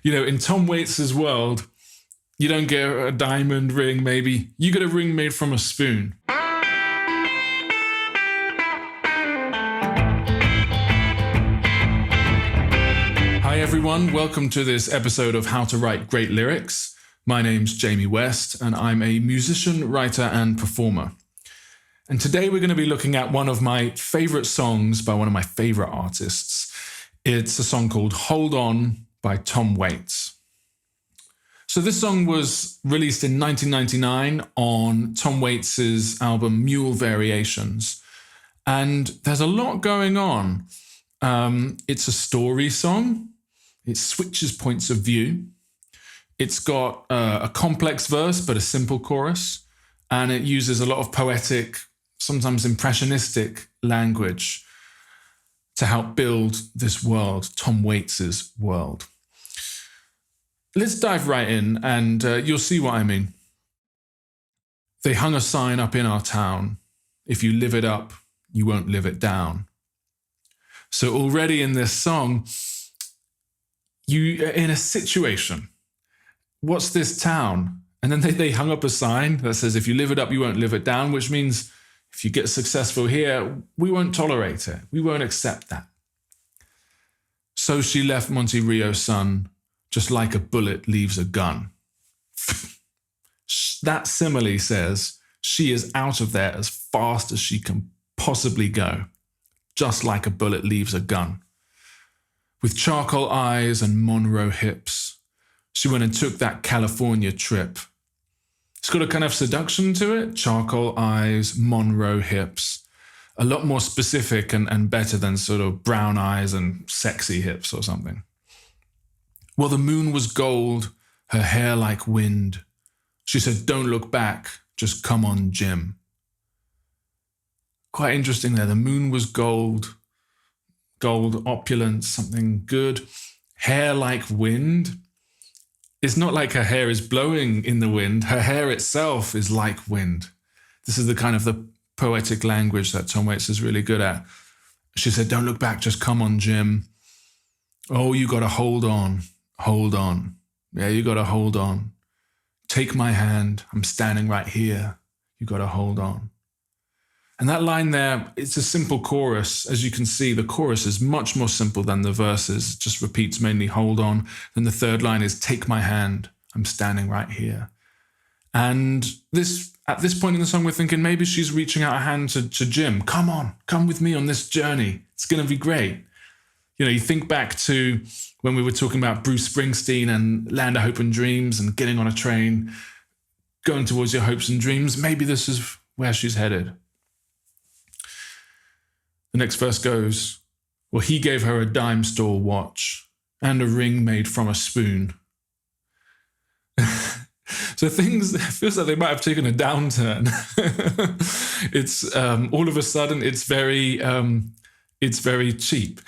In Tom Waits's world, you don't get a diamond ring, maybe. You get a ring made from a spoon. Hi everyone, welcome to this episode of How to Write Great Lyrics. My name's Jamie West, and I'm a musician, writer, and performer. And today we're going to be looking at one of my favorite songs by one of my favorite artists. It's a song called Hold On by Tom Waits. So this song was released in 1999 on Tom Waits's album Mule Variations. And there's a lot going on. It's a story song. It switches points of view. It's got a complex verse, but a simple chorus. And it uses a lot of poetic, sometimes impressionistic language to help build this world, Tom Waits's world. Let's dive right in and you'll see what I mean. They hung a sign up in our town. If you live it up, you won't live it down. So already in this song, you are in a situation. What's this town? And then they hung up a sign that says, if you live it up, you won't live it down, which means if you get successful here, we won't tolerate it. We won't accept that. So she left Monte Rio's son, just like a bullet leaves a gun. That simile says she is out of there as fast as she can possibly go, just like a bullet leaves a gun. With charcoal eyes and Monroe hips, she went and took that California trip. It's got a kind of seduction to it. Charcoal eyes, Monroe hips. A lot more specific and better than sort of brown eyes and sexy hips or something. Well, the moon was gold, her hair like wind. She said, don't look back, just come on, Jim. Quite interesting there. The moon was gold, opulence, something good. Hair like wind. It's not like her hair is blowing in the wind. Her hair itself is like wind. This is the kind of the poetic language that Tom Waits is really good at. She said, don't look back, just come on, Jim. Oh, you got to hold on. Hold on. Yeah, you got to hold on. Take my hand. I'm standing right here. You got to hold on. And that line there, it's a simple chorus. As you can see, the chorus is much more simple than the verses. It just repeats mainly hold on. Then the third line is take my hand. I'm standing right here. And at this point in the song, we're thinking maybe she's reaching out a hand to Jim. Come on, come with me on this journey. It's going to be great. You think back to when we were talking about Bruce Springsteen and Land of Hope and Dreams and getting on a train, going towards your hopes and dreams. Maybe this is where she's headed. The next verse goes, well, he gave her a dime store watch and a ring made from a spoon. So it feels like they might have taken a downturn. It's all of a sudden, it's very cheap.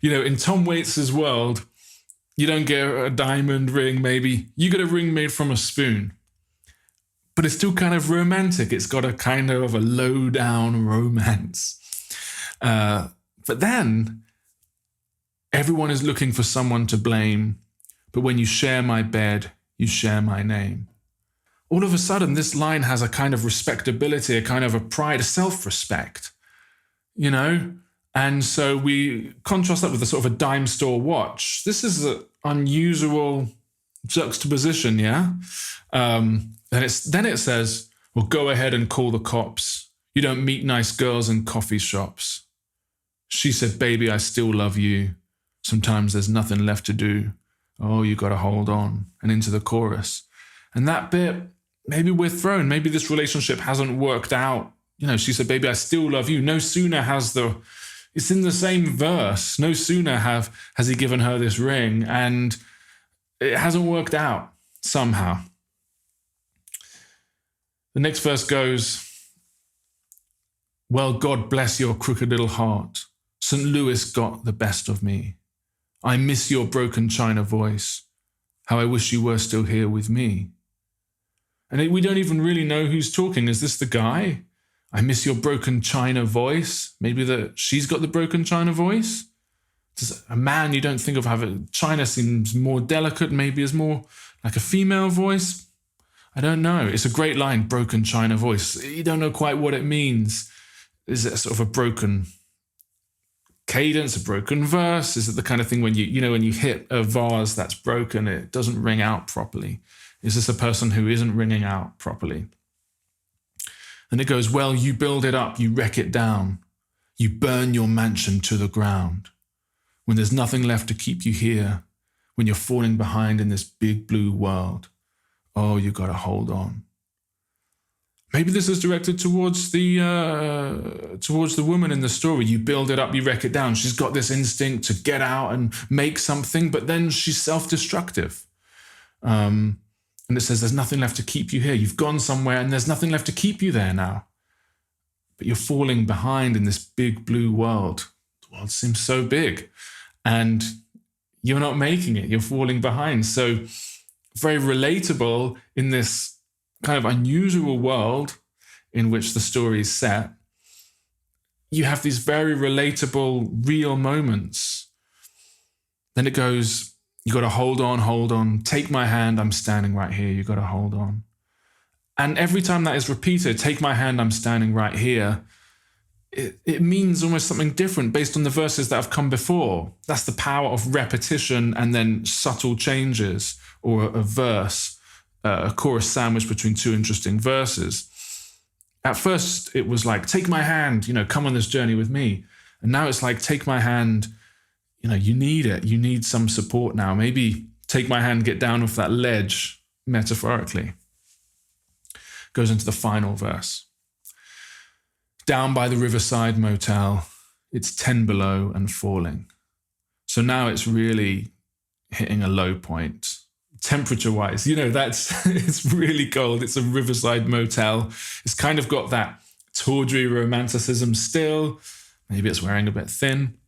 In Tom Waits's world, you don't get a diamond ring, maybe. You get a ring made from a spoon. But it's still kind of romantic. It's got a kind of a low-down romance. But then, everyone is looking for someone to blame. But when you share my bed, you share my name. All of a sudden, this line has a kind of respectability, a kind of a pride, a self-respect, And so we contrast that with a sort of a dime store watch. This is an unusual juxtaposition, yeah? Then it says, well, go ahead and call the cops. You don't meet nice girls in coffee shops. She said, baby, I still love you. Sometimes there's nothing left to do. Oh, you got to hold on. And into the chorus. And that bit, maybe we're thrown. Maybe this relationship hasn't worked out. She said, baby, I still love you. No sooner it's in the same verse. No sooner has he given her this ring, and it hasn't worked out somehow. The next verse goes, well, God bless your crooked little heart. St. Louis got the best of me. I miss your broken china voice. How I wish you were still here with me. And we don't even really know who's talking. Is this the guy? I miss your broken china voice. Maybe she's got the broken china voice. A man you don't think of having. China seems more delicate, maybe is more like a female voice. I don't know. It's a great line, broken China voice. You don't know quite what it means. Is it sort of a broken cadence, a broken verse? Is it the kind of thing when when you hit a vase that's broken, it doesn't ring out properly? Is this a person who isn't ringing out properly? And it goes, well, you build it up, you wreck it down. You burn your mansion to the ground. When there's nothing left to keep you here, when you're falling behind in this big blue world, oh, you got to hold on. Maybe this is directed towards the woman in the story. You build it up, you wreck it down. She's got this instinct to get out and make something, but then she's self-destructive. And it says there's nothing left to keep you here. You've gone somewhere and there's nothing left to keep you there now. But you're falling behind in this big blue world. The world seems so big and you're not making it. You're falling behind. So very relatable in this kind of unusual world in which the story is set. You have these very relatable, real moments. Then it goes, you got to hold on, take my hand, I'm standing right here, you got to hold on. And every time that is repeated, take my hand, I'm standing right here, it means almost something different based on the verses that have come before. That's the power of repetition and then subtle changes, or a verse, a chorus sandwiched between two interesting verses. At first, it was like, take my hand, come on this journey with me. And now it's like, take my hand, you need it. You need some support now. Maybe take my hand, get down off that ledge, metaphorically. Goes into the final verse. Down by the riverside motel, it's 10 below and falling. So now it's really hitting a low point. Temperature-wise, it's really cold. It's a riverside motel. It's kind of got that tawdry romanticism still. Maybe it's wearing a bit thin.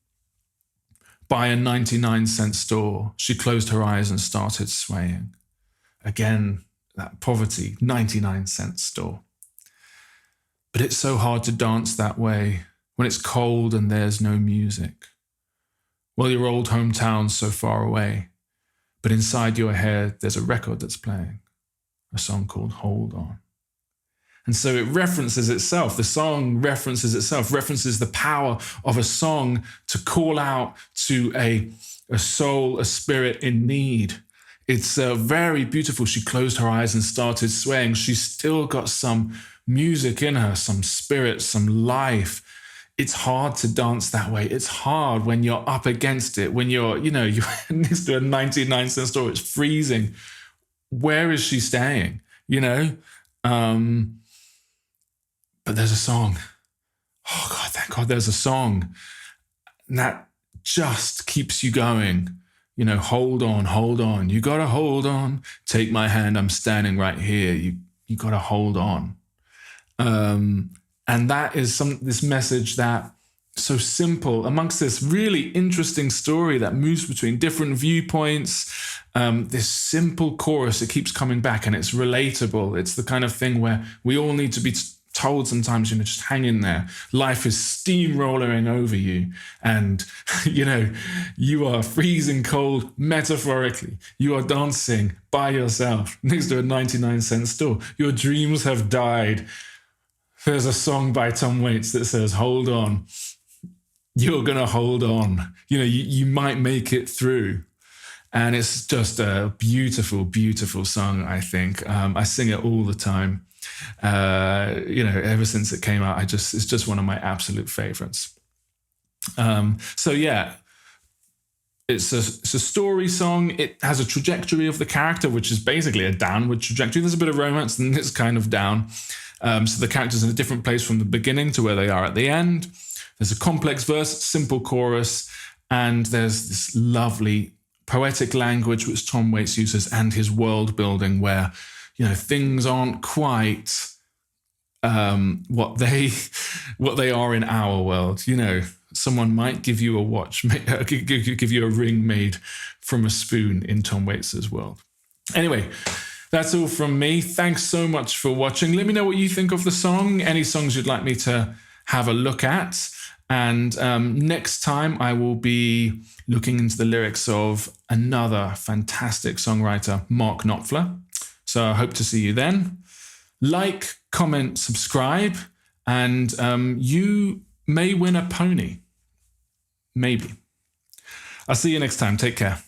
By a 99-cent store, she closed her eyes and started swaying. Again, that poverty, 99-cent store. But it's so hard to dance that way when it's cold and there's no music. Well, your old hometown's so far away. But inside your head, there's a record that's playing, a song called Hold On. And so it references itself. The song references itself, references the power of a song to call out to a soul, a spirit in need. It's very beautiful. She closed her eyes and started swaying. She's still got some music in her, some spirit, some life. It's hard to dance that way. It's hard when you're up against it, when you're next to a 99-cent store, it's freezing. Where is she staying? But there's a song. Oh God, thank God there's a song. And that just keeps you going. Hold on. You got to hold on. Take my hand, I'm standing right here. You got to hold on. And that is this message that so simple amongst this really interesting story that moves between different viewpoints. This simple chorus, it keeps coming back and it's relatable. It's the kind of thing where we all need to be told sometimes, just hang in there. Life is steamrolling over you and, you are freezing cold metaphorically. You are dancing by yourself next to a 99-cent store. Your dreams have died. There's a song by Tom Waits that says, hold on, you're going to hold on. You might make it through. And it's just a beautiful, beautiful song, I think. I sing it all the time. Ever since it came out, it's just one of my absolute favorites. It's a story song. It has a trajectory of the character, which is basically a downward trajectory. There's a bit of romance and it's kind of down. So the character's in a different place from the beginning to where they are at the end. There's a complex verse, simple chorus, and there's this lovely poetic language which Tom Waits uses and his world building where, things aren't quite what they are in our world. Someone might give you a watch, give you a ring made from a spoon in Tom Waits's world. Anyway, that's all from me. Thanks so much for watching. Let me know what you think of the song, any songs you'd like me to have a look at. And next time I will be looking into the lyrics of another fantastic songwriter, Mark Knopfler. So I hope to see you then. Like, comment, subscribe, and you may win a pony. Maybe. I'll see you next time. Take care.